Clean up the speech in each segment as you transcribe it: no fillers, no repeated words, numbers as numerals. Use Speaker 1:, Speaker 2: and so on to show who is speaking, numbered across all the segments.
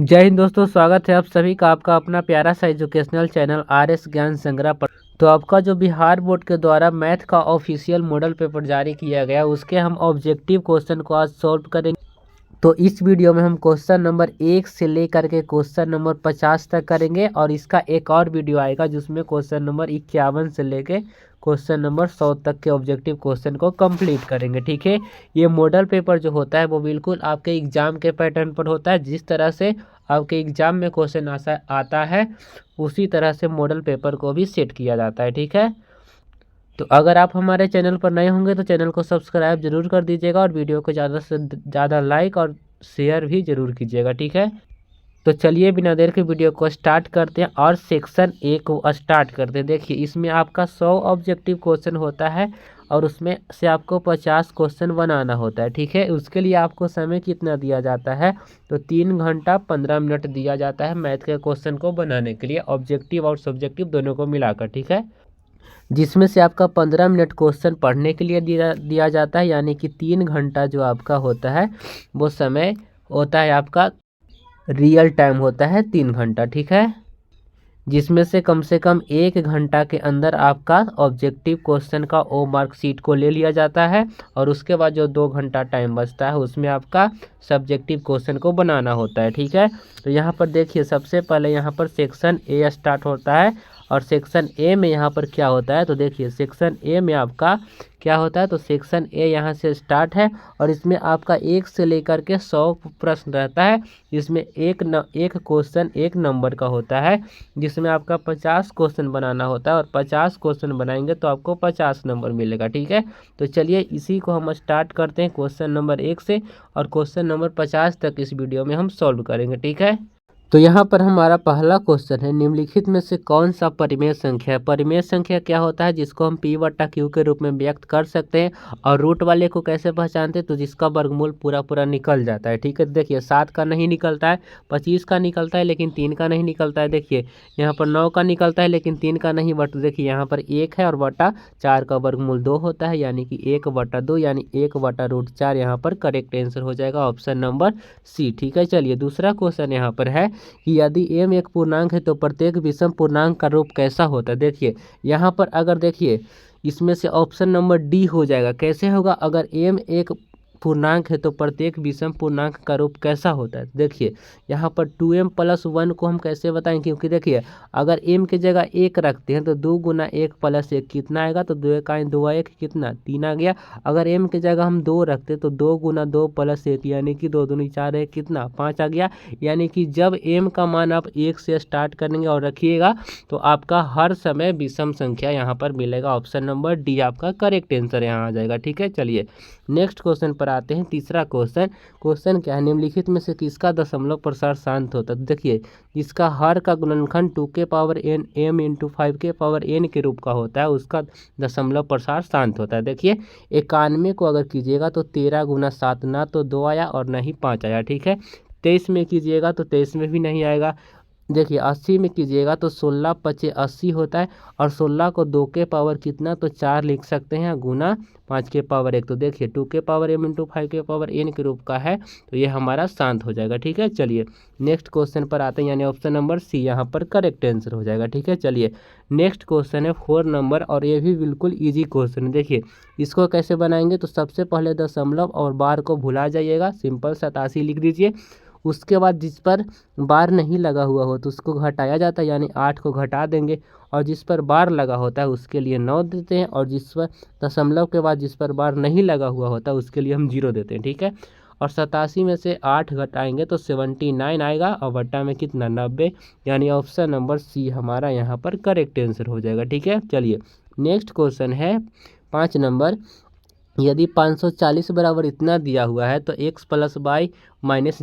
Speaker 1: जय हिंद दोस्तों, स्वागत है आप सभी का आपका अपना प्यारा सा एजुकेशनल चैनल RS ज्ञान संग्रह पर। तो आपका जो बिहार बोर्ड के द्वारा मैथ का ऑफिशियल मॉडल पेपर जारी किया गया, उसके हम ऑब्जेक्टिव क्वेश्चन को आज सॉल्व करेंगे। तो इस वीडियो में हम क्वेश्चन नंबर 1 से लेकर के क्वेश्चन नंबर 50 तक करेंगे, और इसका एक और वीडियो आएगा जिसमें क्वेश्चन नंबर 51 से लेके क्वेश्चन नंबर 100 तक के ऑब्जेक्टिव क्वेश्चन को कंप्लीट करेंगे। ठीक है, ये मॉडल पेपर जो होता है वो बिल्कुल आपके एग्जाम के पैटर्न पर होता है। जिस तरह से आपके एग्जाम में क्वेश्चन आता है, उसी तरह से मॉडल पेपर को भी सेट किया जाता है। ठीक है, तो अगर आप हमारे चैनल पर नए होंगे तो चैनल को सब्सक्राइब जरूर कर दीजिएगा, और वीडियो को ज़्यादा से ज़्यादा लाइक और शेयर भी जरूर कीजिएगा। ठीक है, तो चलिए बिना देर के वीडियो को स्टार्ट करते हैं और सेक्शन ए को स्टार्ट करते हैं। देखिए, इसमें आपका 100 ऑब्जेक्टिव क्वेश्चन होता है, और उसमें से आपको 50 क्वेश्चन बनाना होता है। ठीक है, उसके लिए आपको समय कितना दिया जाता है, तो 3 घंटा 15 मिनट दिया जाता है मैथ के क्वेश्चन को बनाने के लिए, ऑब्जेक्टिव और सब्जेक्टिव दोनों को मिलाकर। ठीक है, जिसमें से आपका 15 मिनट क्वेश्चन पढ़ने के लिए दिया जाता है, यानी कि 3 घंटा जो आपका होता है वो समय होता है आपका रियल टाइम होता है 3 घंटा। ठीक है, जिसमें से कम 1 घंटा के अंदर आपका ऑब्जेक्टिव क्वेश्चन का ओ मार्कशीट को ले लिया जाता है, और उसके बाद जो 2 घंटा टाइम बचता है उसमें आपका सब्जेक्टिव क्वेश्चन को बनाना होता है। ठीक है, तो यहाँ पर देखिए, सबसे पहले यहाँ पर सेक्शन ए स्टार्ट होता है, और सेक्शन ए में यहाँ पर क्या होता है, तो देखिए सेक्शन ए में आपका क्या होता है, तो सेक्शन ए यहाँ से स्टार्ट है, और इसमें आपका 1 से लेकर के 100 प्रश्न रहता है, जिसमें एक क्वेश्चन 1 नंबर का होता है, जिसमें आपका 50 क्वेश्चन बनाना होता है, और 50 क्वेश्चन बनाएंगे तो आपको 50 नंबर मिलेगा। ठीक है, तो चलिए इसी को हम स्टार्ट करते हैं क्वेश्चन नंबर 1 से, और क्वेश्चन नंबर 50 तक इस वीडियो में हम सॉल्व करेंगे। ठीक है, तो यहाँ पर हमारा पहला क्वेश्चन है, निम्नलिखित में से कौन सा परिमेय संख्या है। परिमेय संख्या क्या होता है, जिसको हम P/Q के रूप में व्यक्त कर सकते हैं। और रूट वाले को कैसे पहचानते हैं, तो जिसका वर्गमूल पूरा पूरा निकल जाता है। ठीक है, देखिए 7 का नहीं निकलता है, 25 का निकलता है, लेकिन 3 का नहीं निकलता है। देखिए यहाँ पर 9 का निकलता है, लेकिन 3 का नहीं। बट देखिए यहाँ पर 1 है, और बटा 4 का वर्गमूल 2 होता है, यानी कि 1/2, यानी 1/√4 यहाँ पर करेक्ट आंसर हो जाएगा, ऑप्शन नंबर सी। ठीक है, चलिए दूसरा क्वेश्चन यहाँ पर है कि यदि m एक पूर्णांक है तो प्रत्येक विषम पूर्णांक का रूप कैसा होता है। देखिए यहाँ पर अगर देखिए, इसमें से ऑप्शन नंबर डी हो जाएगा। कैसे होगा, अगर m एक पूर्णांक है तो प्रत्येक विषम पूर्णांक का रूप कैसा होता है। देखिए यहाँ पर 2m+1 को हम कैसे बताएं, क्योंकि देखिए अगर m की जगह 1 रखते हैं तो 2 गुना 1 + 1 कितना आएगा, तो 2 का 2 1 कितना 3 आ गया। अगर m की जगह हम 2 रखते तो 2 गुना 2 + 1, यानी कि 2 दूनी 4 है, कितना 5 आ गया। यानी कि जब m का मान आप 1 से स्टार्ट करेंगे और रखिएगा तो आपका हर समय विषम संख्या यहाँ पर मिलेगा। ऑप्शन नंबर डी आपका करेक्ट आंसर यहाँ आ जाएगा। ठीक है, चलिए नेक्स्ट क्वेश्चन पर आते हैं। तीसरा क्वेश्चन क्या है, निम्नलिखित में से किसका दशमलव प्रसार शांत होता है। देखिए इसका हर का गुणनखंड 2n m × 5n के रूप का होता है, उसका दशमलव प्रसार शांत होता है। देखिए 91 को अगर कीजिएगा तो 13 × 7, ना तो 2 आया और ना ही 5 आया। ठीक है, 23 में कीजिएगा तो 23 में भी नहीं आएगा। देखिए 80 में कीजिएगा तो 16 × 5 = 80 होता है, और 16 को 2 के पावर कितना, तो 4 लिख सकते हैं, गुना 5 के पावर 1। तो देखिए 2m × 5n के रूप का है, तो ये हमारा शांत हो जाएगा। ठीक है, चलिए नेक्स्ट क्वेश्चन पर आते हैं, यानी ऑप्शन नंबर सी यहाँ पर करेक्ट आंसर हो जाएगा। ठीक है, चलिए नेक्स्ट क्वेश्चन है 4 नंबर, और ये भी बिल्कुल ईजी क्वेश्चन है। देखिए इसको कैसे बनाएंगे, तो सबसे पहले दशमलव और बार को भुला जाइएगा, सिंपल 87 लिख दीजिए। उसके बाद जिस पर बार नहीं लगा हुआ हो तो उसको घटाया जाता है, यानी 8 को घटा देंगे, और जिस पर बार लगा होता है उसके लिए 9 देते हैं, और जिस पर दशमलव के बाद जिस पर बार नहीं लगा हुआ होता है उसके लिए हम 0 देते हैं। ठीक है, और 87 में से 8 घटाएंगे तो 79 आएगा, और बट्टा में कितना 90, यानी ऑप्शन नंबर सी हमारा यहाँ पर करेक्ट आंसर हो जाएगा। ठीक है, चलिए नेक्स्ट क्वेश्चन है 5 नंबर, यदि 540 बराबर इतना दिया हुआ है तो x + y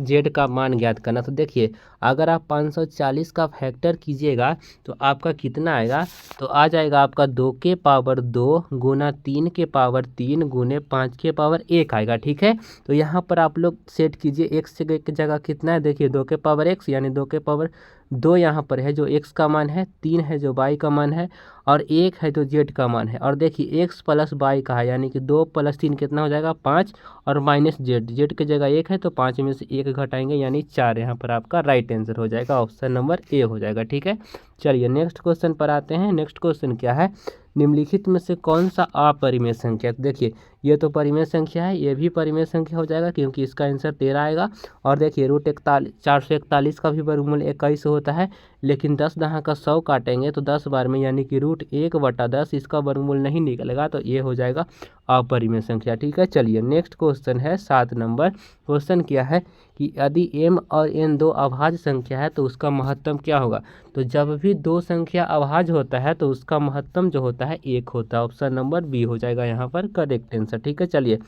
Speaker 1: - z का मान ज्ञात करना। तो देखिए अगर आप 540 का फैक्टर कीजिएगा तो आपका कितना आएगा, तो आ जाएगा आपका 2 के पावर 2 गुना 3 के पावर 3 गुने 5 के पावर 1 आएगा। ठीक है, तो यहाँ पर आप लोग सेट कीजिए, x की जगह कितना है, देखिए 2 के पावर x, यानी 2 के पावर 2 यहाँ पर है जो x का मान है, 3 है जो y का मान है और 1 है जो z का मान है। और देखिए x प्लस y का है यानी कि 2 + 3 कितना हो जाएगा 5 और माइनस z की जगह 1 है तो 5 में से 1 घटाएंगे यानी 4। यहाँ पर आपका राइट आंसर हो जाएगा, ऑप्शन नंबर ए हो जाएगा। ठीक है, चलिए नेक्स्ट क्वेश्चन पर आते हैं। नेक्स्ट क्वेश्चन क्या है, निम्नलिखित में से कौन सा अपरिमेय संख्या। देखिए ये तो परिमेय संख्या है, ये भी परिमेय संख्या हो जाएगा क्योंकि इसका आंसर 13 आएगा। और देखिए √441 का भी वर्गमूल 21 होता है, लेकिन 10 दहाँ का 100 काटेंगे तो 10 बार में यानी कि √1/10 इसका वर्गमूल नहीं निकलेगा, तो ये हो जाएगा अपरिमेय संख्या। ठीक है, चलिए नेक्स्ट क्वेश्चन है 7 नंबर। क्वेश्चन क्या है कि यदि m और n दो अभाज्य संख्या है तो उसका महत्तम क्या होगा। तो जब भी दो संख्या अभाज्य होता है तो उसका महत्तम जो होता है 1 होता है। ऑप्शन नंबर बी हो जाएगा यहाँ पर करेक्ट आंसर। ठीक है, चलिए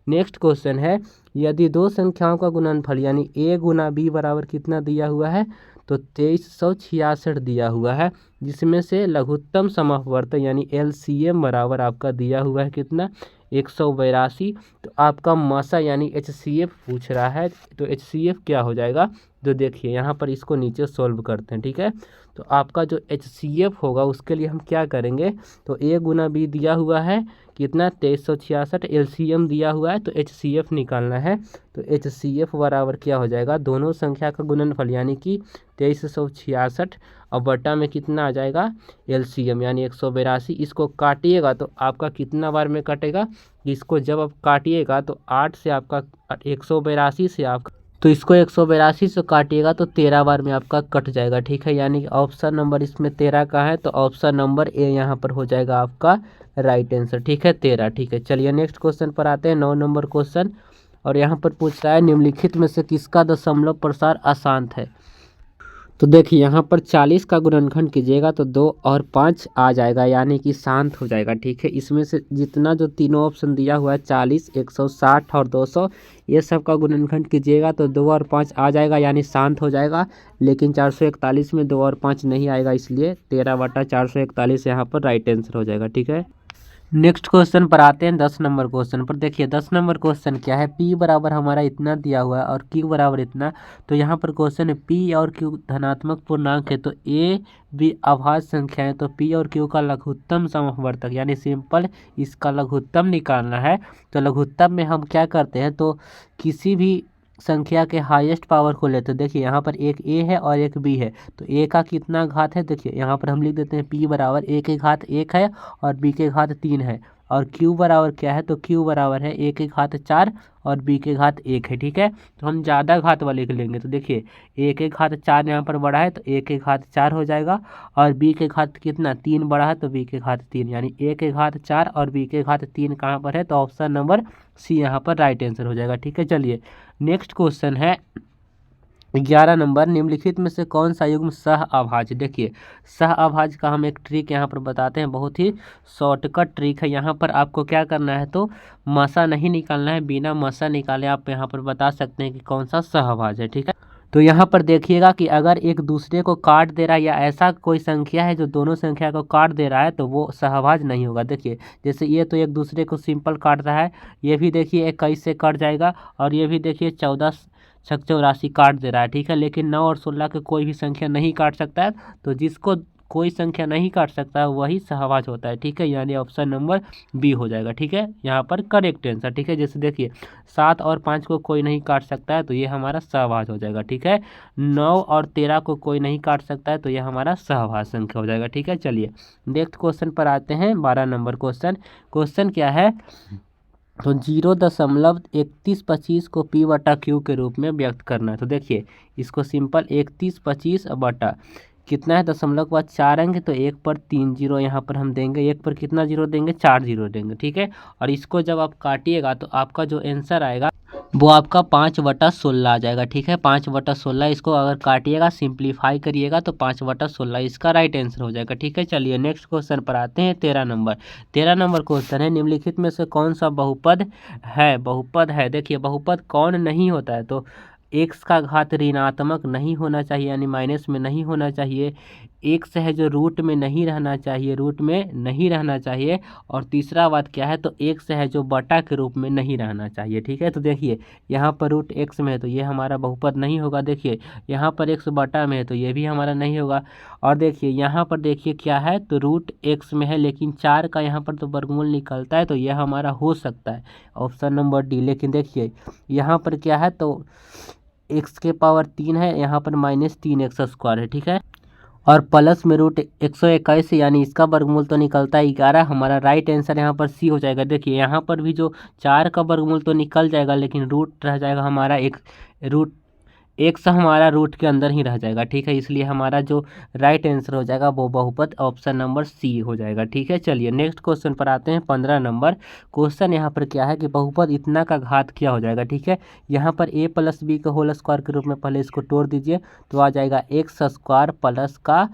Speaker 1: नेक्स्ट क्वेश्चन है, यदि दो संख्याओं का गुणनफल यानी a गुना b बराबर कितना दिया हुआ है। तो 2366 दिया हुआ है, जिसमें से लघुत्तम समवर्त यानी LCM बराबर आपका दिया हुआ है कितना 182। तो आपका मासा यानी HCF पूछ रहा है, तो HCF क्या हो जाएगा। तो देखिए यहाँ पर इसको नीचे सॉल्व करते हैं। ठीक है, तो आपका जो HCF होगा उसके लिए हम क्या करेंगे, तो a गुना b दिया हुआ है कितना 2366, LCM दिया हुआ है तो HCF निकालना है। तो HCF बराबर क्या हो जाएगा, दोनों संख्या का गुणनफल यानी कि 2366 और बटा में कितना आ जाएगा LCM यानी 182। इसको काटिएगा तो आपका कितना बार में कटेगा, इसको जब आप काटिएगा तो 8 से आपका 182 से आपका, तो इसको 182 से काटिएगा तो 13 बार में आपका कट जाएगा। ठीक है, यानी कि ऑप्शन नंबर इसमें 13 का है, तो ऑप्शन नंबर ए यहाँ पर हो जाएगा आपका राइट आंसर। ठीक है, 13। ठीक है, चलिए नेक्स्ट क्वेश्चन पर आते हैं 9 नंबर क्वेश्चन। और यहाँ पर पूछ रहा है निम्नलिखित में से किसका दशमलव प्रसार अशांत है। तो देखिए यहाँ पर 40 का गुणनखंड कीजिएगा तो 2 और 5 आ जाएगा यानी कि शांत हो जाएगा। ठीक है, इसमें से जितना जो तीनों ऑप्शन दिया हुआ है 40, 160 और 200, ये सब का गुणनखंड कीजिएगा तो 2 और 5 आ जाएगा यानी शांत हो जाएगा। लेकिन 441 में 2 और 5 नहीं आएगा, इसलिए 13/441 यहाँ पर राइट आंसर हो जाएगा। ठीक है, नेक्स्ट क्वेश्चन पर आते हैं 10 नंबर क्वेश्चन पर। देखिए 10 नंबर क्वेश्चन क्या है, p बराबर हमारा इतना दिया हुआ है और q बराबर इतना। तो यहाँ पर क्वेश्चन है p और q धनात्मक पूर्णांक है, तो a भी अभाज्य संख्या है, तो p और q का लघुत्तम समवर्तक यानी सिंपल इसका लघुत्तम निकालना है। तो लघुत्तम में हम क्या करते हैं, तो किसी भी संख्या के हाईएस्ट पावर को लेते हैं। देखिए यहाँ पर एक a है और एक b है, तो a का कितना घात है, देखिए यहाँ पर हम लिख देते हैं p बराबर a के घात 1 है और b के घात 3 है। और q बराबर क्या है, तो q बराबर है a के घात 4 और b के घात 1 है। ठीक है, तो हम ज़्यादा घात वाले के लेंगे, तो देखिए a के घात 4 यहाँ पर बड़ा है तो a के घात 4 हो जाएगा और b के घात कितना 3 बड़ा है तो b के घात 3 यानी a के घात 4 और b के घात 3 कहाँ पर है, तो ऑप्शन नंबर सी यहाँ पर राइट आंसर हो जाएगा। ठीक है, चलिए नेक्स्ट क्वेश्चन है 11 नंबर, निम्नलिखित में से कौन सा युग्म सह अभाज्य। देखिए सह अभाज्य का हम एक ट्रिक यहाँ पर बताते हैं, बहुत ही शॉर्टकट ट्रिक है। यहाँ पर आपको क्या करना है, तो मासा नहीं निकालना है, बिना मासा निकाले आप यहाँ पर बता सकते हैं कि कौन सा सह अभाज्य है। ठीक है, तो यहाँ पर देखिएगा कि अगर एक दूसरे को काट दे रहा है या ऐसा कोई संख्या है जो दोनों संख्या को काट दे रहा है तो वो सहभाज्य नहीं होगा। देखिए जैसे ये तो एक दूसरे को सिंपल काट रहा है, ये भी देखिए 21 से कट जाएगा और ये भी देखिए 14 छक 84 काट दे रहा है। ठीक है, लेकिन 9 और 16 के कोई भी संख्या नहीं काट सकता है, तो जिसको कोई संख्या नहीं काट सकता है वही सहभाज्य होता है। ठीक है, यानी ऑप्शन नंबर बी हो जाएगा। ठीक है, यहाँ पर करेक्ट आंसर। ठीक है, जैसे देखिए 7 और 5 को कोई नहीं काट सकता है तो ये हमारा सहभाज्य हो जाएगा। ठीक है, 9 और 13 को कोई नहीं काट सकता है तो ये हमारा सहभाज्य संख्या हो जाएगा। ठीक है, चलिए नेक्स्ट क्वेश्चन पर आते हैं 12 नंबर क्वेश्चन। क्वेश्चन क्या है, तो 0.3125 को p/q के रूप में व्यक्त करना है। तो देखिए इसको सिंपल 3125 बटा कितना है, दशमलव के बाद 4 अंक, तो 1 पर 3 जीरो यहाँ पर हम देंगे, 1 पर कितना जीरो देंगे, 4 जीरो देंगे। ठीक है, और इसको जब आप काटिएगा तो आपका जो आंसर आएगा वो आपका 5/16 आ जाएगा। ठीक है, 5/16 इसको अगर काटिएगा सिंप्लीफाई करिएगा तो 5/16 इसका राइट आंसर हो जाएगा। ठीक है, चलिए नेक्स्ट क्वेश्चन पर आते हैं 13 नंबर। 13 नंबर क्वेश्चन है, निम्नलिखित में से कौन सा बहुपद है। बहुपद है, देखिए बहुपद कौन नहीं होता है, तो x का घात ऋणात्मक नहीं होना चाहिए यानी माइनस में नहीं होना चाहिए, एक्स है जो रूट में नहीं रहना चाहिए, रूट में नहीं रहना चाहिए। और तीसरा बात क्या है, तो एक्स है जो बटा के रूप में नहीं रहना चाहिए। ठीक है, तो देखिए यहाँ पर रूट एक्स में है तो ये हमारा बहुपद नहीं होगा। देखिए यहाँ पर एक्स बटा में है तो ये भी हमारा नहीं होगा। और देखिए यहाँ पर देखिए क्या है, तो रूट एक्स में है लेकिन 4 का यहाँ पर तो वर्गमूल निकलता है, तो यह हमारा हो सकता है ऑप्शन नंबर डी। लेकिन देखिए यहाँ पर क्या है, तो एक्स के पावर 3 है, यहाँ पर -3x² है। ठीक है, और प्लस में रूट 121 यानी इसका वर्गमूल तो निकलता है 11। हमारा राइट आंसर यहाँ पर सी हो जाएगा। देखिए यहाँ पर भी जो 4 का वर्गमूल तो निकल जाएगा लेकिन रूट रह जाएगा हमारा एक, रूट एक्स हमारा रूट के अंदर ही रह जाएगा। ठीक है, इसलिए हमारा जो राइट आंसर हो जाएगा वो बहुपद ऑप्शन नंबर सी हो जाएगा। ठीक है, चलिए नेक्स्ट क्वेश्चन पर आते हैं। 15 नंबर क्वेश्चन यहाँ पर क्या है कि बहुपद इतना का घात क्या हो जाएगा। ठीक है, यहाँ पर a + b का होल स्क्वायर के रूप में पहले इसको तोड़ दीजिए तो आ जाएगा x² प्लस का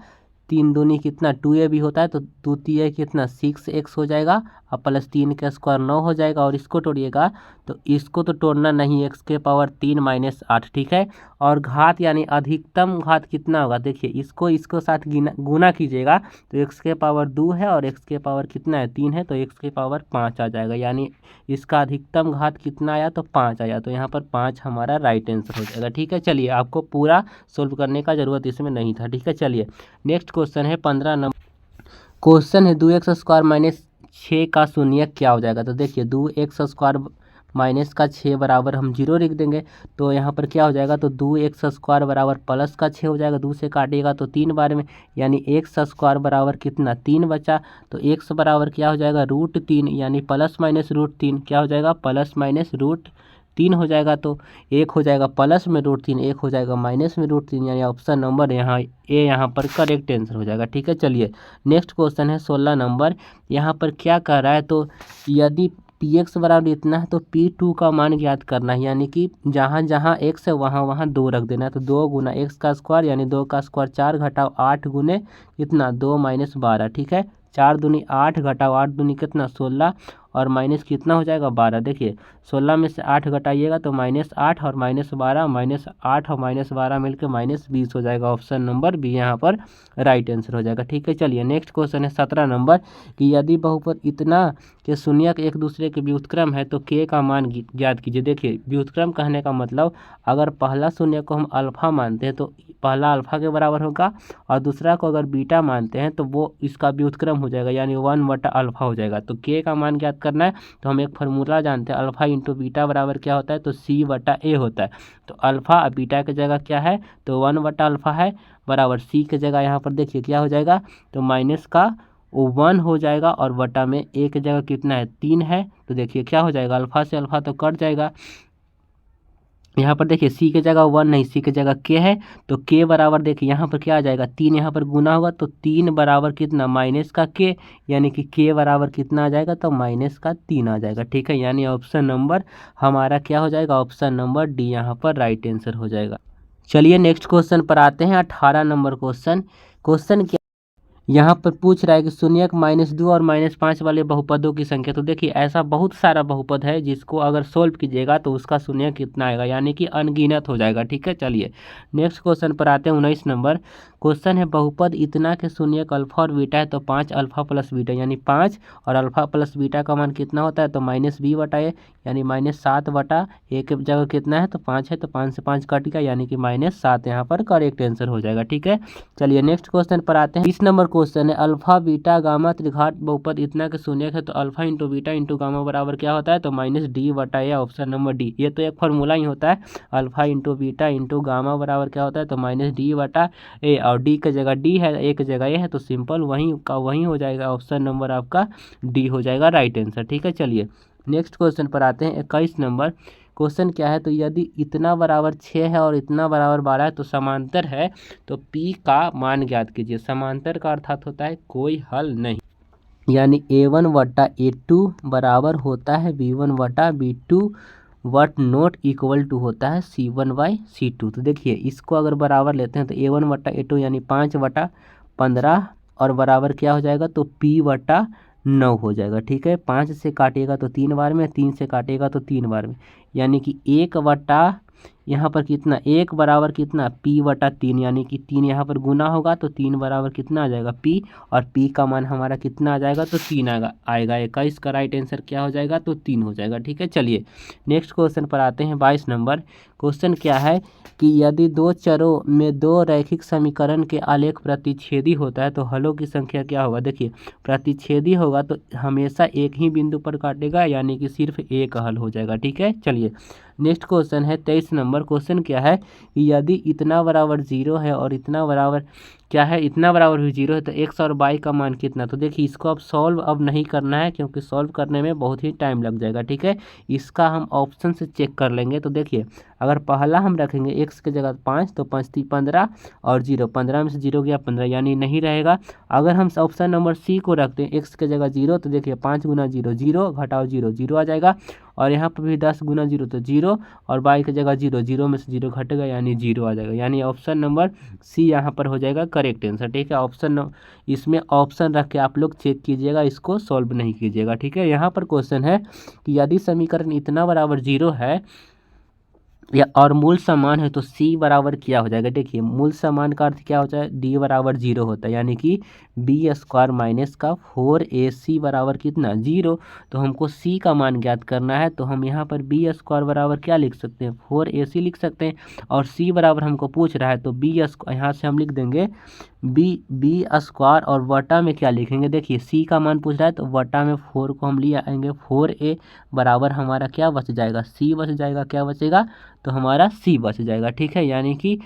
Speaker 1: 3 दूनी कितना 2a भी होता है तो 2 3 कितना 6x हो जाएगा और प्लस 3 का स्क्वायर 9 हो जाएगा। और इसको तोड़िएगा तो इसको तो तोड़ना नहीं, x के पावर 3 - 8। ठीक है, और घात यानी अधिकतम घात कितना होगा, देखिए इसको साथ गुना कीजिएगा तो x के पावर 2 है और x के पावर कितना है 3 है तो x के पावर 5 आ जाएगा। यानी इसका अधिकतम घात कितना आया, तो 5 आया, तो यहाँ पर 5 हमारा राइट आंसर हो जाएगा। ठीक है, चलिए आपको पूरा सोल्व करने का ज़रूरत इसमें नहीं था। ठीक है, चलिए नेक्स्ट क्वेश्चन है 15 नंबर क्वेश्चन है 2x² - 6 का शून्यक क्या हो जाएगा। तो देखिए 2x² माइनस का 6 बराबर हम 0 लिख देंगे तो यहाँ पर क्या हो जाएगा, तो 2x² बराबर प्लस का 6 हो जाएगा। 2 से काटिएगा तो 3 बार में, यानी x² बराबर कितना 3 बचा। तो x बराबर क्या हो जाएगा √3 यानी ±√3 क्या हो जाएगा +√3 हो जाएगा। तो एक हो जाएगा प्लस में √3, एक हो जाएगा माइनस में √3 यानी ऑप्शन नंबर यहाँ ए यहाँ पर करेक्ट आंसर हो जाएगा। ठीक है, चलिए नेक्स्ट क्वेश्चन है 16 नंबर। यहाँ पर क्या कर रहा है, तो यदि px बराबर इतना है तो p2 का मान ज्ञात करना है, यानी कि जहाँ जहाँ x है वहाँ वहाँ 2 रख देना है। तो 2 गुना x का स्क्वायर यानी 2 का स्क्वायर 4 घटाओ 8 गुने कितना 2 - 12। ठीक है, 4 दूनी 8 घटाओ 8 दूनी कितना 16 और माइनस कितना हो जाएगा 12। देखिए 16 में से 8 घटाइएगा तो -8 और -12, -8 और -12 मिलकर -20 हो जाएगा। ऑप्शन नंबर बी यहाँ पर राइट आंसर हो जाएगा। ठीक है, चलिए नेक्स्ट क्वेश्चन है 17 नंबर कि यदि बहुपद इतना के शून्यक एक दूसरे के व्युत्क्रम है तो k का मान ज्ञात कीजिए। देखिए व्युत्क्रम कहने का मतलब अगर पहला शून्य को हम अल्फा मानते हैं तो पहला अल्फा के बराबर होगा और दूसरा को अगर बीटा मानते हैं तो वो इसका व्युत्क्रम हो जाएगा यानी 1/अल्फा हो जाएगा। तो k का मान ज्ञात करना है तो हम एक फार्मूला जानते हैं, अल्फा इंटू बीटा बराबर क्या होता है, तो c/a होता है। तो अल्फा और बीटा की जगह क्या है, तो 1/अल्फा है बराबर c की जगह यहाँ पर देखिए क्या हो जाएगा, तो माइनस का 1 हो जाएगा और बटा में a की जगह कितना है 3 है। तो देखिए क्या हो जाएगा, अल्फा से अल्फा तो कट जाएगा। यहाँ पर देखिए c की जगह 1 नहीं, c की जगह k है तो k बराबर देखिए यहाँ पर क्या आ जाएगा 3, यहाँ पर गुना होगा तो 3 बराबर कितना माइनस का k, यानी कि k बराबर कितना आ जाएगा, तो -3 आ जाएगा। ठीक है, यानी ऑप्शन नंबर हमारा क्या हो जाएगा, ऑप्शन नंबर डी यहाँ पर राइट आंसर हो जाएगा। चलिए नेक्स्ट क्वेश्चन पर आते हैं 18 नंबर क्वेश्चन क्या यहाँ पर पूछ रहा है कि शून्यक -2 और -5 वाले बहुपदों की संख्या। तो देखिए ऐसा बहुत सारा बहुपद है जिसको अगर सोल्व कीजिएगा तो उसका शून्यक कितना आएगा, यानी कि अनगिनत हो जाएगा। ठीक है, चलिए नेक्स्ट क्वेश्चन पर आते हैं 19 नंबर क्वेश्चन है बहुपद इतना के शून्यक अल्फा और बीटा है तो 5 अल्फा प्लस बीटा यानी 5 और अल्फा प्लस बीटा का मान कितना होता है, तो -b/a यानी -7/a की जगह कितना है, तो 5 है तो 5 से 5 कट गया यानी कि -7 यहाँ पर करेक्ट आंसर हो जाएगा। ठीक है, चलिए नेक्स्ट क्वेश्चन पर आते हैं। 20 नंबर क्वेश्चन है अल्फा बीटा गामा त्रिघात बहुपद इतना के शून्यक है तो alpha into beta into gamma बराबर क्या होता है, तो -d/a ऑप्शन नंबर डी। ये तो एक फार्मूला ही होता है, alpha into beta into gamma बराबर क्या होता है, तो -d/a और डी की जगह डी है एक जगह ए है तो सिंपल वहीं का वहीं हो जाएगा। ऑप्शन नंबर आपका डी हो जाएगा राइट आंसर। ठीक है, चलिए नेक्स्ट क्वेश्चन पर आते हैं 21 नंबर क्वेश्चन क्या है, तो यदि इतना बराबर 6 है और इतना बराबर 12 है तो समांतर है तो p का मान ज्ञात कीजिए। समांतर का अर्थात होता है कोई हल नहीं, यानी a1/a2 बराबर होता है b1/b2 what not equal to होता है c1/c2। तो देखिए इसको अगर बराबर लेते हैं तो a1/a2 यानी 5/15 और बराबर क्या हो जाएगा, तो p/9 हो जाएगा। ठीक है, 5 से काटिएगा तो 3 बार में, 3 से काटिएगा तो 3 बार में, यानी कि यहाँ पर कितना, 1 बराबर कितना p बटा 3, यानी कि 3 यहाँ पर गुना होगा तो 3 बराबर कितना आ जाएगा p, और p का मान हमारा कितना आ जाएगा तो 3 आएगा 21 का राइट आंसर क्या हो जाएगा तो 3 हो जाएगा। ठीक है, चलिए नेक्स्ट क्वेश्चन पर आते हैं। 22 नंबर क्वेश्चन क्या है कि यदि दो चरों में दो रैखिक समीकरण के आलेख प्रतिच्छेदी होता है तो हलों की संख्या क्या होगा। देखिए प्रतिच्छेदी होगा तो हमेशा एक ही बिंदु पर काटेगा, यानी कि सिर्फ एक हल हो जाएगा। ठीक है, चलिए नेक्स्ट क्वेश्चन है 23 नंबर। क्वेश्चन क्या है कि यदि इतना बराबर 0 है और इतना बराबर क्या है, इतना बराबर भी 0 है तो x और y का मान कितना। तो देखिए इसको अब सॉल्व अब नहीं करना है, क्योंकि सॉल्व करने में बहुत ही टाइम लग जाएगा। ठीक है, इसका हम ऑप्शन से चेक कर लेंगे। तो देखिए अगर पहला हम रखेंगे x की जगह 5 तो 5 3 15 और 0, 15 में से 0 गया 15, यानी नहीं रहेगा। अगर हम ऑप्शन नंबर सी को रखते हैं x की जगह 0 तो देखिए 5 गुना 0 0 घटाओ 0 0 आ जाएगा, और यहाँ पर भी 10 गुना 0 तो 0, और y की जगह 0 0 में से 0 घटेगा यानी 0 आ जाएगा, यानी ऑप्शन नंबर सी यहाँ पर हो जाएगा करेक्ट आंसर। ठीक है, इसमें ऑप्शन रख के आप लोग चेक कीजिएगा, इसको सॉल्व नहीं कीजिएगा। ठीक है, यहाँ पर क्वेश्चन है कि यदि समीकरण इतना बराबर 0 है या और मूल समान है तो c बराबर क्या हो जाएगा। देखिए मूल समान का अर्थ क्या होता है, d बराबर 0 होता है, यानी कि b स्क्वायर माइनस का 4ac बराबर कितना 0। तो हमको c का मान ज्ञात करना है, तो हम यहाँ पर b स्क्वायर बराबर क्या लिख सकते हैं 4ac लिख सकते हैं, और c बराबर हमको पूछ रहा है तो b यहाँ से हम लिख देंगे b स्क्वायर, और वटा में क्या लिखेंगे। देखिए c का मान पूछ रहा है तो वटा में 4 को हम ले आएंगे, 4a बराबर हमारा क्या बच जाएगा c बच जाएगा, क्या बचेगा तो हमारा c बच जाएगा। ठीक है, यानी कि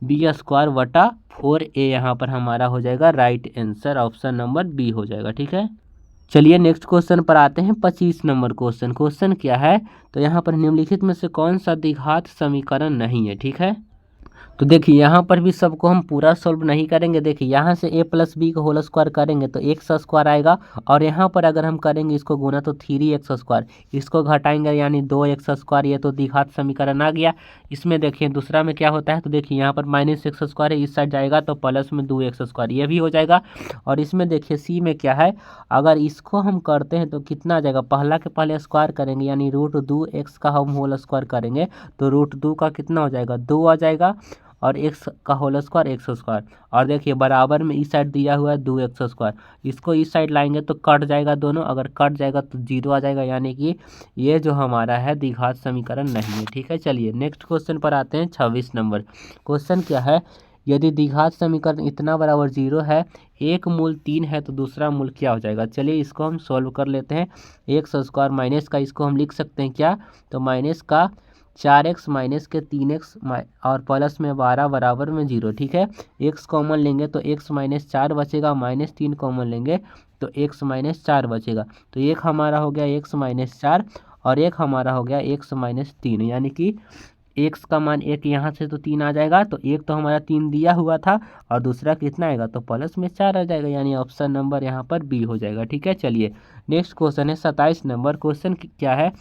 Speaker 1: बी स्क्वायर वटा 4a यहाँ पर हमारा हो जाएगा right answer, option number B हो जाएगा। ठीक है, चलिए नेक्स्ट क्वेश्चन पर आते हैं। 25 नंबर क्वेश्चन। क्वेश्चन क्या है तो यहाँ पर निम्नलिखित में से कौन सा द्विघात समीकरण नहीं है। ठीक है, तो देखिए यहाँ पर भी सबको हम पूरा सॉल्व नहीं करेंगे। देखिए यहाँ से a प्लस बी का होल स्क्वायर करेंगे तो एक्स स्क्वायर आएगा, और यहाँ पर अगर हम करेंगे इसको गुना तो 3x स्क्वायर, इसको घटाएंगे यानी 2x स्क्वायर, ये तो द्विघात समीकरण आ गया। इसमें देखिए दूसरा में क्या होता है तो देखिए यहाँ पर -x स्क्वायर है, इस साइड जाएगा तो प्लस में 2x स्क्वायर, ये भी हो जाएगा। और इसमें देखिए सी में क्या है, अगर इसको हम करते हैं तो कितना आ जाएगा, पहला के पहले स्क्वायर करेंगे यानी √2x का हम होल स्क्वायर करेंगे तो √2 का कितना हो जाएगा 2 आ जाएगा, और x का होल स्क्वायर x स्क्वायर, और देखिए बराबर में इस साइड दिया हुआ है 2x स्क्वायर, इसको इस साइड लाएंगे तो कट जाएगा दोनों, अगर कट जाएगा तो 0 आ जाएगा, यानी कि ये जो हमारा है द्विघात समीकरण नहीं है। ठीक है, चलिए नेक्स्ट क्वेश्चन पर आते हैं। 26 नंबर क्वेश्चन क्या है, यदि द्विघात समीकरण इतना बराबर 0 है, एक मूल 3 है तो दूसरा मूल क्या हो जाएगा। चलिए इसको हम सॉल्व कर लेते हैं। एक्स स्क्वायर माइनस का इसको हम लिख सकते हैं क्या, तो माइनस का 4x माइनस के 3x और प्लस में 12 बराबर में 0। ठीक है, x कॉमन लेंगे तो x माइनस 4 बचेगा, -3 कॉमन लेंगे तो x माइनस 4 बचेगा, तो एक हमारा हो गया x माइनस 4 और एक हमारा हो गया x माइनस 3, यानी कि x का मान 1 यहाँ से तो 3 आ जाएगा, तो एक तो हमारा 3 दिया हुआ था और दूसरा कितना आएगा तो प्लस में 4 आ जाएगा, यानी ऑप्शन नंबर यहाँ पर बी हो जाएगा। ठीक है, चलिए नेक्स्ट क्वेश्चन है 27 नंबर। क्वेश्चन क्या है,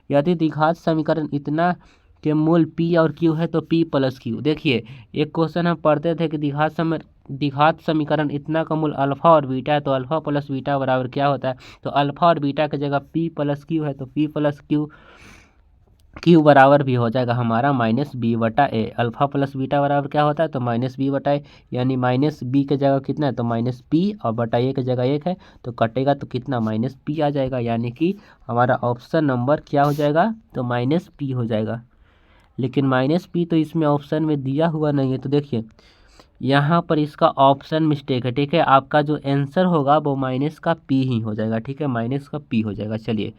Speaker 1: यदि द्विघात समीकरण इतना के मूल p और q है तो p प्लस q। देखिए एक क्वेश्चन हम पढ़ते थे कि द्विघात समीकरण इतना का मूल अल्फा और बीटा है तो अल्फा प्लस बीटा बराबर क्या होता है, तो अल्फा और बीटा की जगह p प्लस q है तो p प्लस q बराबर भी हो जाएगा हमारा -b/a। अल्फा प्लस बीटा बराबर क्या होता है तो -b/a, यानी -b की जगह कितना है तो -p और बटा a की जगह 1 है तो कटेगा तो कितना -p आ जाएगा, यानी कि हमारा ऑप्शन नंबर क्या हो जाएगा तो -p हो जाएगा। लेकिन -p तो इसमें ऑप्शन में दिया हुआ नहीं है, तो देखिए यहाँ पर इसका ऑप्शन मिस्टेक है। ठीक है, आपका जो आंसर होगा वो माइनस का p ही हो जाएगा। ठीक है, माइनस का p हो जाएगा। चलिए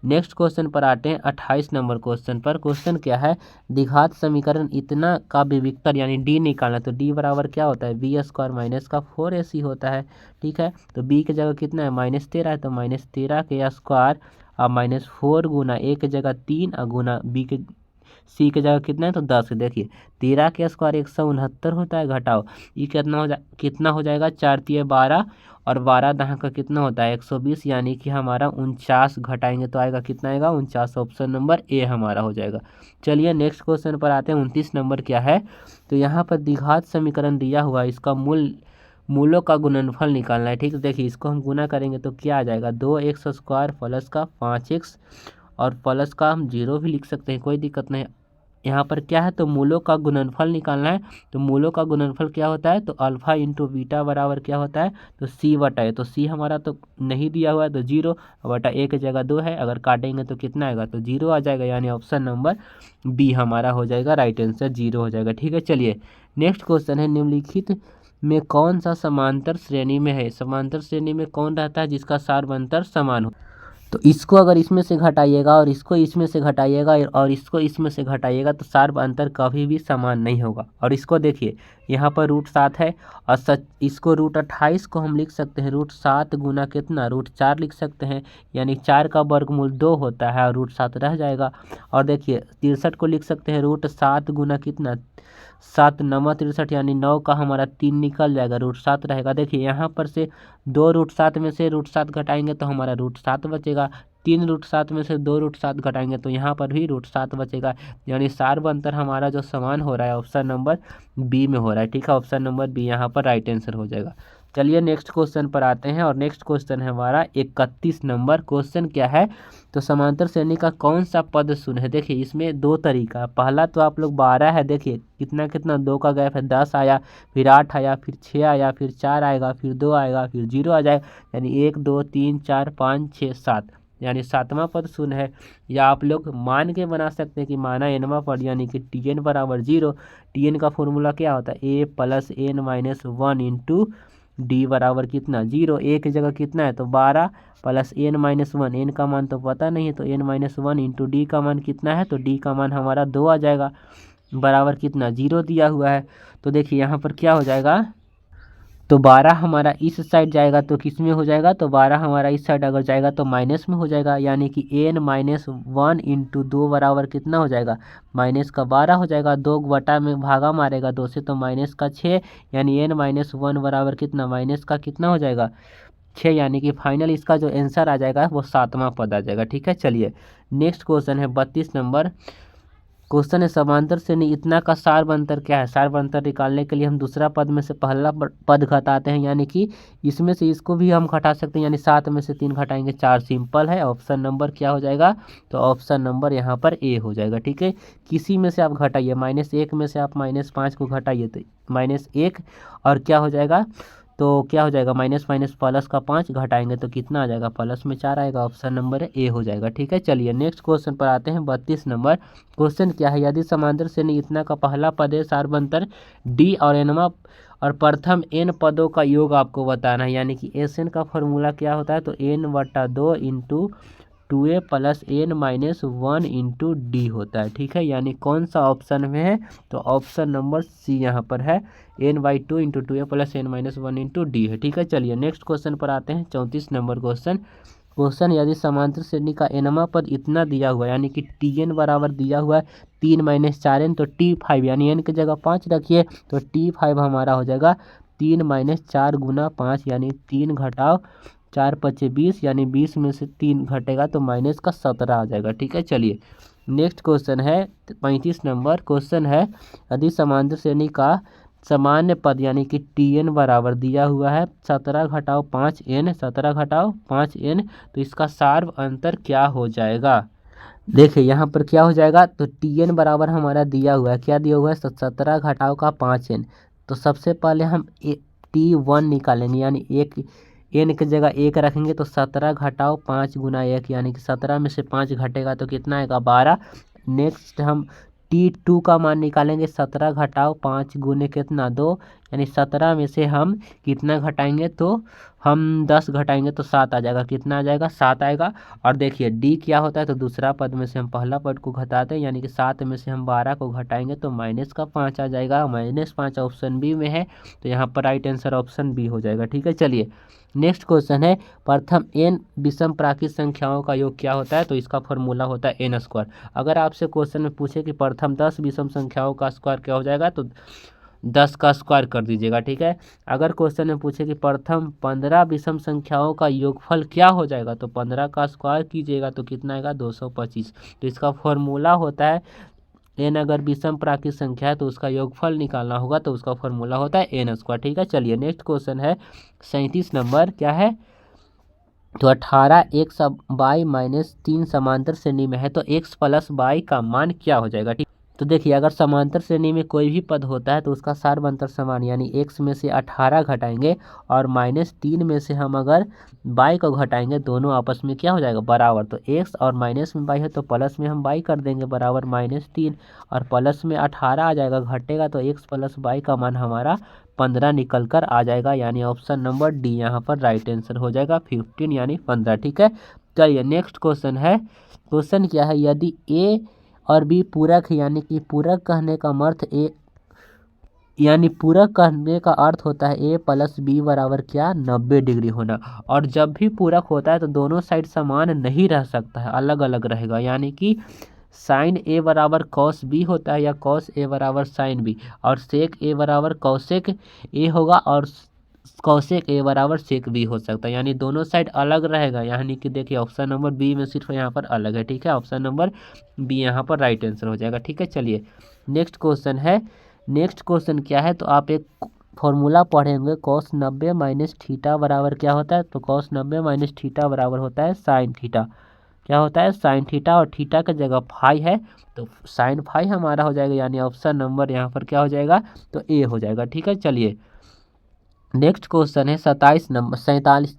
Speaker 1: नेक्स्ट क्वेश्चन पर आते हैं। 28 नंबर क्वेश्चन पर। क्वेश्चन क्या है, द्विघात समीकरण इतना का विविक्तर यानी d निकालना, तो d बराबर क्या होता है b स्क्वायर माइनस का 4ac होता है। ठीक है, तो b की जगह कितना है -13 है तो -13 के स्क्वायर और -4 गुना a की जगह 3 और गुना b के सी की जगह कितना है तो 10 है। देखिए 13 के स्क्वायर 169 होता है, घटाओ ये कितना हो जाएगा 4 × 12 और 12 दहाँ का कितना होता है 120, यानी कि हमारा 49 घटाएंगे तो आएगा कितना आएगा 49, ऑप्शन नंबर ए हमारा हो जाएगा। चलिए नेक्स्ट क्वेश्चन पर आते हैं। 29 नंबर क्या है, तो यहाँ पर द्विघात समीकरण दिया हुआ है, इसका मूलों का गुणनफल निकालना है। ठीक है, देखिए इसको हम गुना करेंगे तो क्या आ जाएगा 2x स्क्वायर प्लस का 5x और प्लस का हम 0 भी लिख सकते हैं, कोई दिक्कत नहीं, यहाँ पर क्या है, तो मूलों का गुणनफल निकालना है। तो मूलों का गुणनफल क्या होता है, तो अल्फा इंटू बीटा बराबर क्या होता है, तो सी बटा ए। तो सी हमारा तो नहीं दिया हुआ है तो 0 बटा ए की जगह 2 है, अगर काटेंगे तो कितना आएगा, तो 0 आ जाएगा, यानी ऑप्शन नंबर बी हमारा हो जाएगा राइट आंसर, 0 हो जाएगा। ठीक है, चलिए नेक्स्ट क्वेश्चन है, निम्नलिखित में कौन सा समांतर श्रेणी में है। समांतर श्रेणी में कौन रहता है जिसका सार्वंतर समान हो। तो इसको अगर इसमें से घटाइएगा और इसको इसमें से घटाइएगा और इसको इसमें से घटाइएगा तो सार्व अंतर कभी भी समान नहीं होगा। और इसको देखिए, यहाँ पर √7 है और इसको √28 को हम लिख सकते हैं √7 गुना कितना, √4 लिख सकते हैं, यानी 4 का वर्गमूल 2 होता है और √7 रह जाएगा। और देखिए 63 को लिख सकते हैं √7 गुना कितना, 7 9 63, यानी 9 का हमारा 3 निकल जाएगा, √7 रहेगा। देखिए यहाँ पर से 2 √7 में से √7 घटाएंगे तो हमारा √7 बचेगा, 3 √7 में से 2 √7 घटाएंगे तो यहाँ पर भी √7 बचेगा, यानी सार्व अंतर हमारा जो समान हो रहा है ऑप्शन नंबर बी में हो रहा है। ठीक है, ऑप्शन नंबर बी यहाँ पर राइट आंसर हो जाएगा। चलिए नेक्स्ट क्वेश्चन पर आते हैं और नेक्स्ट क्वेश्चन है हमारा 31 नंबर। क्वेश्चन क्या है, तो समांतर श्रेणी का कौन सा पद शून्य है। देखिए इसमें दो तरीका, पहला तो आप लोग 12 है, देखिए कितना कितना 2 का गैप है, 10 आया, फिर 8 आया, फिर 6 आया, फिर 4 आएगा, फिर 2 आएगा, फिर 0 आ जाएगा, यानी 1 2 3 4 5 6 7, यानी 7वां पद शून्य है। या आप लोग मान के बना सकते हैं कि माना nवां पद, यानी कि Tn बराबर 0। Tn का फॉर्मूला क्या होता है, a plus n minus 1 into D बराबर कितना 0, ए की जगह कितना है, तो 12 प्लस n माइनस 1, एन का मान तो पता नहीं है तो n माइनस 1 इंटू डी का मान कितना है, तो डी का मान हमारा 2 आ जाएगा, बराबर कितना 0 दिया हुआ है। तो देखिए यहाँ पर क्या हो जाएगा, तो 12 हमारा इस साइड जाएगा तो किस में हो जाएगा, तो 12 हमारा इस साइड अगर जाएगा तो माइनस में हो जाएगा, यानी कि n माइनस 1 इंटू 2 बराबर कितना हो जाएगा, माइनस का 12 हो जाएगा, 2 बटा में भागा मारेगा 2 से तो माइनस का 6, यानी n माइनस 1 बराबर कितना, माइनस का कितना हो जाएगा 6, यानी कि फाइनल इसका जो आंसर आ जाएगा वो 7वां पद आ जाएगा। ठीक है, चलिए नेक्स्ट क्वेश्चन है 32 नंबर। क्वेश्चन है समांतर श्रेणी इतना का सार्व अंतर क्या है। सार्व अंतर निकालने के लिए हम दूसरा पद में से पहला पद घटाते हैं, यानी कि इसमें से इसको भी हम घटा सकते हैं, यानी 7 में से 3 घटाएंगे 4, सिंपल है। ऑप्शन नंबर क्या हो जाएगा, तो ऑप्शन नंबर यहाँ पर ए हो जाएगा। ठीक है, किसी में से आप घटाइए, -1 में से आप -5 को घटाइए तो -1 और क्या हो जाएगा, तो क्या हो जाएगा, माइनस माइनस प्लस का 5 घटाएंगे तो कितना आ जाएगा, प्लस में 4 आएगा, ऑप्शन नंबर ए हो जाएगा। ठीक है, चलिए नेक्स्ट क्वेश्चन पर आते हैं 32 नंबर। क्वेश्चन क्या है, यदि समांतर श्रेणी इतना का पहला पद है सार्वंतर डी और एनवा और प्रथम n पदों का योग आपको बताना है, यानी कि एस एन का फॉर्मूला क्या होता है, तो n/2 into 2a plus n minus 1 into D होता है। ठीक है, यानी कौन सा ऑप्शन में है, तो ऑप्शन नंबर सी यहाँ पर है, n/2 into 2a plus n minus 1 into D है। ठीक है, चलिए नेक्स्ट क्वेश्चन पर आते हैं 34 नंबर क्वेश्चन। क्वेश्चन यदि समांतर श्रेणी का nवां पद इतना दिया हुआ है, यानी कि Tn बराबर दिया हुआ है 3 - 4n, तो T5 यानी n की जगह 5 रखिए तो T5 हमारा हो जाएगा 3 - 4 गुना 5, यानी 3 घटाओ 4 5 20, यानी 20 में से 3 घटेगा तो माइनस का 17 आ जाएगा। ठीक है, चलिए नेक्स्ट क्वेश्चन है 35 नंबर। क्वेश्चन है यदि समांतर श्रेणी का सामान्य पद, यानी कि Tn बराबर दिया हुआ है 17 घटाओ 5n, 17 घटाओ 5n, तो इसका सार्व अंतर क्या हो जाएगा। देखिए यहाँ पर क्या हो जाएगा, तो Tn बराबर हमारा दिया हुआ है, क्या दिया हुआ है, 17 घटाओ का 5n। तो सबसे पहले हम T1 निकालेंगे, यानी एक n की जगह 1 रखेंगे तो 17 घटाओ 5 गुना 1, यानी कि 17 में से 5 घटेगा तो कितना आएगा 12। नेक्स्ट हम T2 का मान निकालेंगे, 17 घटाओ 5 गुने कितना 2, यानी 17 में से हम कितना घटाएंगे, तो हम 10 घटाएंगे तो 7 आ जाएगा, कितना आ जाएगा 7 आएगा। और देखिए D क्या होता है, तो दूसरा पद में से हम पहला पद को घटाते हैं, यानी कि 7 में से हम 12 को घटाएंगे तो माइनस का 5 आ जाएगा, -5 ऑप्शन बी में है, तो यहाँ पर राइट आंसर ऑप्शन बी हो जाएगा। ठीक है, चलिए नेक्स्ट क्वेश्चन है प्रथम n विषम प्राकृत संख्याओं का योग क्या होता है, तो इसका फॉर्मूला होता है n²। अगर आपसे क्वेश्चन में पूछे कि प्रथम 10 विषम संख्याओं का स्क्वायर क्या हो जाएगा, तो 10 का स्क्वायर कर दीजिएगा। ठीक है, अगर क्वेश्चन में पूछे कि प्रथम 15 विषम संख्याओं का योगफल क्या हो जाएगा, तो 15 का स्क्वायर कीजिएगा तो कितना आएगा 225। तो इसका फॉर्मूला होता है n, अगर विषम प्राकृत संख्या है तो उसका योगफल निकालना होगा तो उसका फॉर्मूला होता है n²। ठीक है, चलिए नेक्स्ट क्वेश्चन है 37 नंबर। क्या है, तो 18 x y - 3 समांतर श्रेणी में है तो x प्लस y का मान क्या हो जाएगा। ठीक, तो देखिए अगर समांतर श्रेणी में कोई भी पद होता है तो उसका सार्वंतर समान यानी x में से 18 घटाएंगे और -3 में से हम अगर y को घटाएंगे, दोनों आपस में क्या हो जाएगा बराबर। तो x और माइनस में y है तो प्लस में हम y कर देंगे बराबर -3 और प्लस में 18 आ जाएगा, घटेगा तो x प्लस y का मान हमारा 15 निकल कर आ जाएगा, यानी ऑप्शन नंबर डी यहाँ पर राइट आंसर हो जाएगा 15 यानी 15। ठीक है, चलिए नेक्स्ट क्वेश्चन है। क्वेश्चन क्या है, यदि ए और बी पूरक है, यानी कि पूरक कहने का अर्थ ए यानी पूरक कहने का अर्थ होता है ए प्लस बी बराबर क्या 90 डिग्री होना। और जब भी पूरक होता है तो दोनों साइड समान नहीं रह सकता है, अलग अलग रहेगा, यानी कि साइन ए बराबर कॉस बी होता है या कॉस ए बराबर साइन बी, और सेक ए बराबर कॉसेक ए होगा और कॉसेक ए बराबर सेक बी हो सकता है, यानी दोनों साइड अलग रहेगा। यानी कि देखिए ऑप्शन नंबर बी में सिर्फ यहाँ पर अलग है। ठीक है, ऑप्शन नंबर बी यहाँ पर राइट आंसर हो जाएगा। ठीक है, चलिए नेक्स्ट क्वेश्चन है। नेक्स्ट क्वेश्चन क्या है, तो आप एक फॉर्मूला पढ़ेंगे, कॉस 90 माइनस थीटा बराबर क्या होता है। तो कॉस 90 माइनस थीटा बराबर होता है साइन थीटा। क्या होता है साइन थीटा, और थीटा की जगह फाई है तो साइन फाई हमारा हो जाएगा, यानी ऑप्शन नंबर यहाँ पर क्या हो जाएगा तो ए हो जाएगा। ठीक है, चलिए नेक्स्ट क्वेश्चन है 47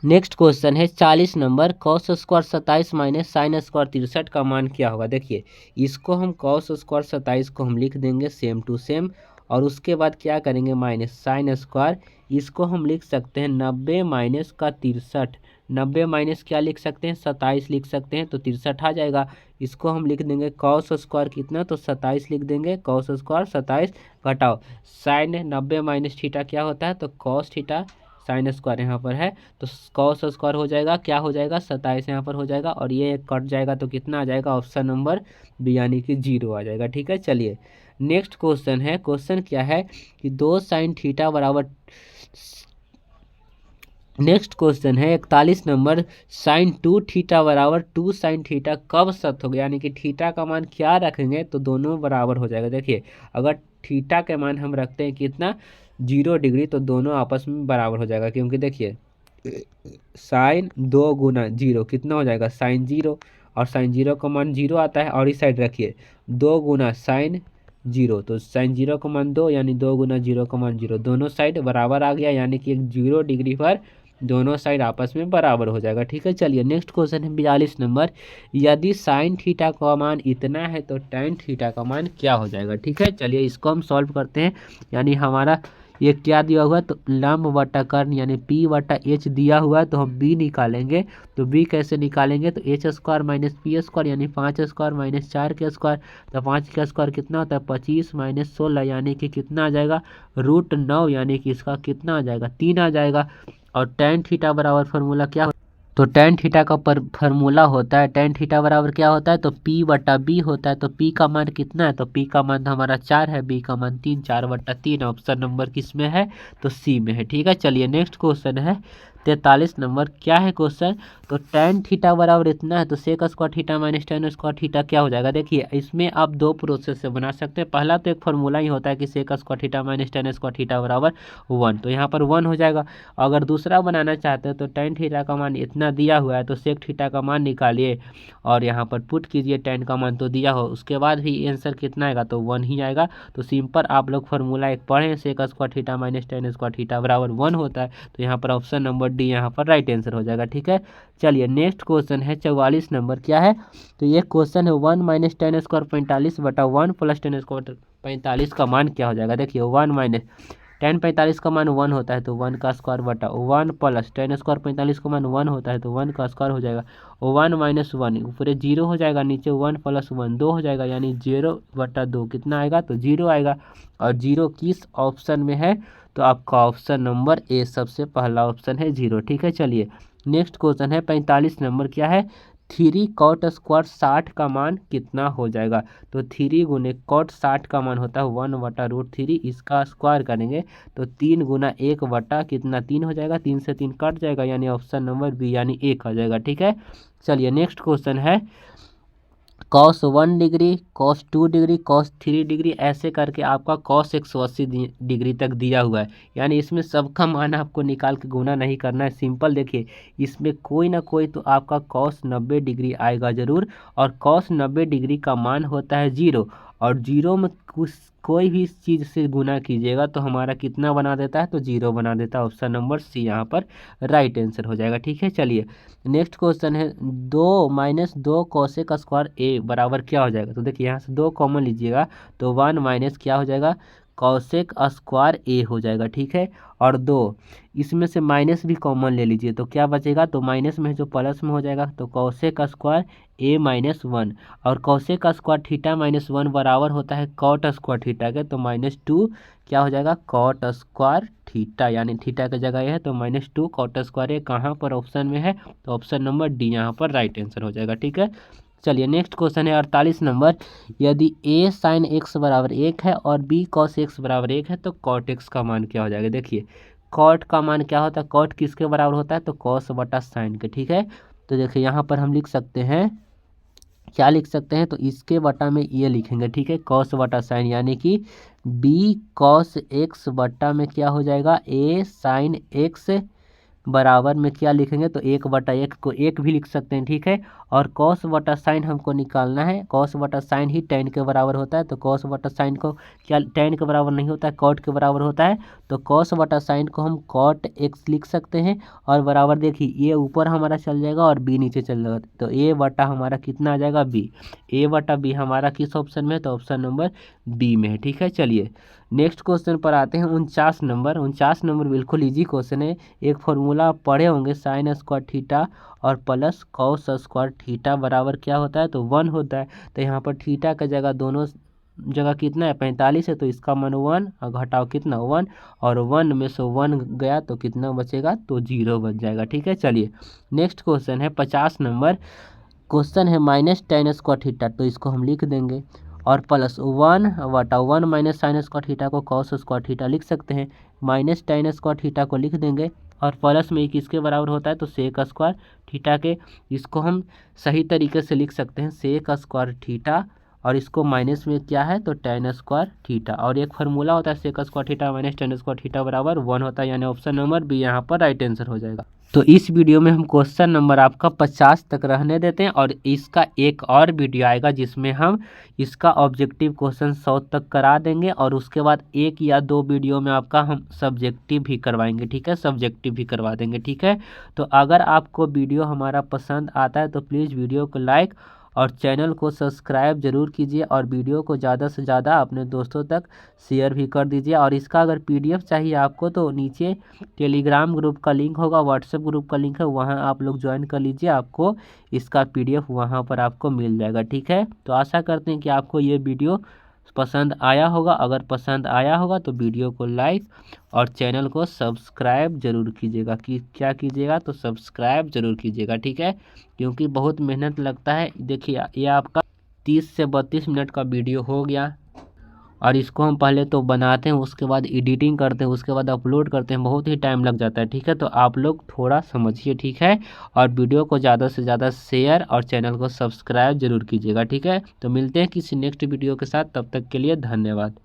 Speaker 1: नेक्स्ट क्वेश्चन है 40 number, cos square 27 minus sine square 63 का मान क्या होगा। देखिए इसको हम कॉस स्क्वायर 27 को हम लिख देंगे सेम टू सेम, और उसके बाद क्या करेंगे माइनस साइन स्क्वायर, इसको हम लिख सकते हैं 90 माइनस का 63, 90 माइनस क्या लिख सकते हैं 27 लिख सकते हैं, तो 63 आ जाएगा। इसको हम लिख देंगे कॉस स्क्वायर कितना, तो 27 लिख देंगे, कॉस स्क्वायर 27 घटाओ साइन 90 माइनस थीटा क्या होता है, तो कॉस थीटा साइन स्क्वायर यहाँ पर है तो कॉस स्क्वायर हो जाएगा, क्या हो जाएगा 27 यहाँ पर हो जाएगा, और ये कट जाएगा तो कितना आ जाएगा ऑप्शन नंबर बी यानी कि 0 आ जाएगा। ठीक है, चलिए नेक्स्ट क्वेश्चन है। क्वेश्चन क्या है कि 2 साइन थीटा बराबर, नेक्स्ट क्वेश्चन है 41 नंबर, साइन 2 थीटा बराबर 2 साइन थीटा कब सत्य होगा, यानी कि थीटा का मान क्या रखेंगे तो दोनों बराबर हो जाएगा। देखिए अगर थीटा के मान हम रखते हैं कितना 0 डिग्री तो दोनों आपस में बराबर हो जाएगा, क्योंकि देखिए साइन 2 गुना 0 कितना हो जाएगा साइन 0, और साइन 0 का मान 0 आता है, और इस साइड रखिए 2 गुना साइन 0, तो साइन 0 का मान 2 यानी 2 गुना 0 का मान 0, दोनों साइड बराबर आ गया, यानी कि एक 0 डिग्री पर दोनों साइड आपस में बराबर हो जाएगा। ठीक है, चलिए नेक्स्ट क्वेश्चन है 42 नंबर, यदि साइन थीटा का मान इतना है तो टेन थीटा का मान क्या हो जाएगा। ठीक है, चलिए इसको हम सॉल्व करते हैं। यानी हमारा ये क्या दिया हुआ है, तो लंब बटा कर्ण यानी पी बटा एच दिया हुआ है, तो हम बी निकालेंगे। तो बी कैसे निकालेंगे, तो H square minus P square यानी 5 स्क्वायर माइनस 4 के स्क्वायर, तो 5 का स्क्वायर कितना होता है 25 माइनस 16 यानी कि कितना आ जाएगा √9, यानी कि इसका कितना आ जाएगा 3 आ जाएगा। और टेन थीटा बराबर फार्मूला क्या, तो टेन थीटा का फार्मूला होता है, टेन थीटा बराबर क्या होता है तो पी बटा बी होता है। तो पी का मान कितना है, तो पी का मान हमारा 4 है, बी का मान 3, 4 बटा 3, ऑप्शन नंबर किस में है तो सी में है। ठीक है, चलिए नेक्स्ट क्वेश्चन है 43 नंबर, क्या है क्वेश्चन, तो टेन थीटा बराबर इतना है तो sec square theta minus tan square theta क्या हो जाएगा। देखिए इसमें आप दो प्रोसेस से बना सकते हैं, पहला तो एक फार्मूला ही होता है कि sec square theta minus tan square theta बराबर 1, तो यहाँ पर 1 हो जाएगा। अगर दूसरा बनाना चाहते हैं तो टेन थीटा का मान इतना दिया हुआ है तो सेक थीटा का मान निकालिए और यहाँ पर पुट कीजिए, टेन का मान तो दिया हो, उसके बाद भी आंसर कितना आएगा तो 1 ही आएगा। तो सिंपल आप लोग फार्मूला एक पढ़ें, sec square theta minus tan square theta बराबर 1 होता है, तो यहाँ पर ऑप्शन नंबर डी यहाँ पर राइट आंसर हो जाएगा। ठीक है, चलिए नेक्स्ट क्वेश्चन है 44 नंबर, क्या है तो ये क्वेश्चन है 1 माइनस टेन स्क्वायर 45 बटा 1 प्लस टेन स्क्वायर 45 का मान क्या हो जाएगा। देखिए 1 माइनस टेन 45 का मान 1 होता है तो 1 का स्क्वायर बटा 1 प्लस टेन स्क्वायर 45 का मान 1 होता है तो 1 का स्क्वायर हो जाएगा 1 माइनस 1 ऊपर 0 हो जाएगा, नीचे 1 प्लस 1 2 हो जाएगा, यानी 0 बटा 2 कितना आएगा तो 0 आएगा। और 0 किस ऑप्शन में है तो आपका ऑप्शन नंबर ए सबसे पहला ऑप्शन है 0। ठीक है, चलिए नेक्स्ट क्वेश्चन है 45 नंबर, क्या है 3 कॉट स्क्वायर 60 का मान कितना हो जाएगा। तो 3 गुने कॉट 60 का मान होता है 1 बटा √3, इसका स्क्वायर करेंगे तो 3 गुना 1 बटा कितना 3 हो जाएगा, 3 से 3 कट जाएगा, यानी ऑप्शन नंबर बी यानी 1 आ जाएगा। ठीक है, चलिए नेक्स्ट क्वेश्चन है cos 1 degree cos 2 degree, cos 3 degree, ऐसे करके आपका cos 180 डिग्री तक दिया हुआ है। यानी इसमें सबका मान आपको निकाल के गुना नहीं करना है, सिंपल देखिए इसमें कोई ना कोई तो आपका cos 90 डिग्री आएगा ज़रूर, और cos 90 डिग्री का मान होता है 0, और 0 में कुछ कोई भी चीज़ से गुना कीजिएगा तो हमारा कितना बना देता है, तो 0 बना देता है। ऑप्शन नंबर सी यहाँ पर राइट आंसर हो जाएगा। ठीक है, चलिए नेक्स्ट क्वेश्चन है 2 - 2 कोसेक स्क्वायर ए बराबर क्या हो जाएगा। तो देखिए यहाँ से 2 कॉमन लीजिएगा तो 1 माइनस क्या हो जाएगा, कोसेक स्क्वायर ए हो जाएगा। ठीक है, और 2 इसमें से माइनस भी कॉमन ले लीजिए तो क्या बचेगा, तो माइनस में जो प्लस में हो जाएगा, तो कोसेक स्क्वायर ए -1, और कोसेक स्क्वायर थीटा -1 बराबर होता है कॉट स्क्वायर थीटा के, तो -2 क्या हो जाएगा, कॉट स्क्वायर थीटा, यानी थीटा की जगह यह है तो -2 कॉट स्क्वायर ए कहाँ पर ऑप्शन में है, तो ऑप्शन नंबर डी यहाँ पर राइट आंसर हो जाएगा। ठीक है, चलिए नेक्स्ट क्वेश्चन है 48 नंबर, यदि a साइन x बराबर 1 है और b कॉस x बराबर 1 है तो कॉट x का मान क्या हो जाएगा। देखिए कॉट का मान क्या होता है, कॉट किसके बराबर होता है, तो कॉस बटा साइन के। ठीक है, तो देखिए यहाँ पर हम लिख सकते हैं, क्या लिख सकते हैं, तो इसके बटा में ये लिखेंगे। ठीक है, कॉस बटा साइन, यानी कि b कॉस x बटा में क्या हो जाएगा, a साइन x बराबर में क्या लिखेंगे, तो 1/1 को 1 भी लिख सकते हैं। ठीक है, और कॉस बटा साइन हमको निकालना है, कॉस बटा साइन ही टेन के बराबर होता है, तो कॉस बटा साइन को क्या टेन के बराबर नहीं होता है, कॉट के बराबर होता है, तो कॉस बटा साइन को हम कॉट एक्स लिख सकते हैं, और बराबर देखिए ये ऊपर हमारा चल जाएगा और बी नीचे चल जाएगा, तो ए बटा हमारा कितना आ जाएगा, बी। ए बटा बी हमारा किस ऑप्शन में है, तो ऑप्शन नंबर बी में है। ठीक है, चलिए नेक्स्ट क्वेश्चन पर आते हैं 49 नंबर बिल्कुल ईजी क्वेश्चन है। एक फॉर्मूला आप पढ़े होंगे, साइन स्क्वायर थीटा और प्लस कॉस स्क्वायर थीटा बराबर क्या होता है, तो 1 होता है। तो यहाँ पर थीटा का जगह दोनों जगह कितना है, 45 है, तो इसका मान 1 और घटाओ कितना 1, और 1 में से 1 गया तो कितना बचेगा, तो 0 बच जाएगा। ठीक है, चलिए नेक्स्ट क्वेश्चन है 50 नंबर, क्वेश्चन है -tan स्क्वायर थीटा, तो इसको हम लिख देंगे, और plus 1/1 minus sine square theta को कॉस स्क्वायर थीटा लिख सकते हैं, -tan स्क्वायर थीटा को लिख देंगे, और प्लस में किसके बराबर होता है, तो सेक स्क्वायर थीटा के। इसको हम सही तरीके से लिख सकते हैं सेक स्क्वायर थीटा, और इसको माइनस में क्या है, तो tan स्क्वायर थीटा, और एक फार्मूला होता है sec square theta minus tan square theta बराबर 1 होता है, यानी ऑप्शन नंबर बी यहाँ पर राइट आंसर हो जाएगा। तो इस वीडियो में हम क्वेश्चन नंबर आपका 50 तक रहने देते हैं, और इसका एक और वीडियो आएगा जिसमें हम इसका ऑब्जेक्टिव क्वेश्चन 100 तक करा देंगे, और उसके बाद 1 या 2 वीडियो में आपका हम सब्जेक्टिव भी करवाएंगे। ठीक है, सब्जेक्टिव भी करवा देंगे। ठीक है, तो अगर आपको वीडियो हमारा पसंद आता है तो प्लीज़ वीडियो को लाइक और चैनल को सब्सक्राइब जरूर कीजिए, और वीडियो को ज़्यादा से ज़्यादा अपने दोस्तों तक शेयर भी कर दीजिए। और इसका अगर PDF चाहिए आपको तो नीचे टेलीग्राम ग्रुप का लिंक होगा, व्हाट्सएप ग्रुप का लिंक है, वहां आप लोग ज्वाइन कर लीजिए, आपको इसका PDF वहां पर आपको मिल जाएगा। ठीक है, तो आशा करते हैं कि आपको ये वीडियो पसंद आया होगा। अगर पसंद आया होगा तो वीडियो को लाइक और चैनल को सब्सक्राइब जरूर कीजिएगा, कि क्या कीजिएगा, तो सब्सक्राइब जरूर कीजिएगा। ठीक है, क्योंकि बहुत मेहनत लगता है। देखिए ये आपका 30 से 32 मिनट का वीडियो हो गया, और इसको हम पहले तो बनाते हैं, उसके बाद एडिटिंग करते हैं, उसके बाद अपलोड करते हैं, बहुत ही टाइम लग जाता है। ठीक है, तो आप लोग थोड़ा समझिए। ठीक है, और वीडियो को ज़्यादा से ज़्यादा शेयर और चैनल को सब्सक्राइब जरूर कीजिएगा। ठीक है, तो मिलते हैं किसी नेक्स्ट वीडियो के साथ, तब तक के लिए धन्यवाद।